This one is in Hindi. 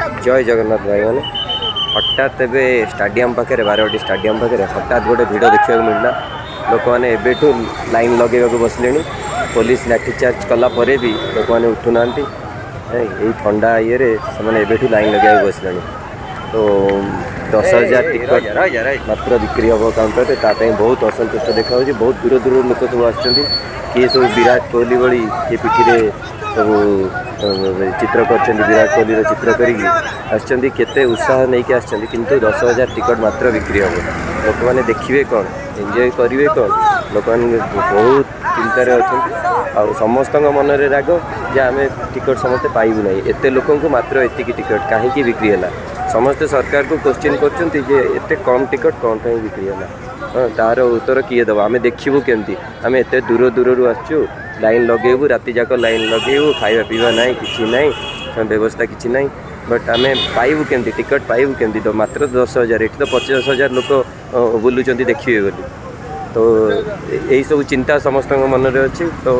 जय जगन्नाथ भाई मैंने हठात एवं स्टाडियम पाखे बारवाटी स्टाडियम पाखे हठात गोटे भिड़ देखा मिलला लोक मैंने एवं लाइन लगे बसले पुलिस लाठीचार्ज कलापर भी लोक मैंने उठुना यही ठंडा ये से लाइन लगे बसले तो 10,000 टिकट मात्र बिक्री हम काउंटर बहुत असंतुष्ट देखा बहुत दूर दूर लोक सब आसुँच किए सब विराट कोहली भली किए पिठी सब चित्र कर विराट कोहली चित्र करते उत्साह नहीं कि आसुँच किंतु 10,000 टिकट मात्र बिक्री हम लोक मैंने देखिए कौन एंजॉय करेंगे कौन लोक मैंने बहुत चिंतार अच्छा समस्त मन में राग जे आम टिकट समस्ते पाइबू ना एत लोक मात्र एतिक टिकट कहीं बिक्री है समस्ते सरकार को क्वेश्चन करते कम टिकट कौन कहीं बिक्री है हाँ तार उत्तर किए दब आम देखू केमती आम एत दूर दूर आसचु लाइन लगेबू राति जाक लाइन लगेबू खाଇବା पीवा ना कि ना व्यवस्था कि ना बट आम पाइबू केमती टिकट पाइबू केमती तो मात्र 10,000 ये तो 50,000 लोक बुलूँ देखिए बोली तो यही सब चिंता समस्त मन में अच्छी तो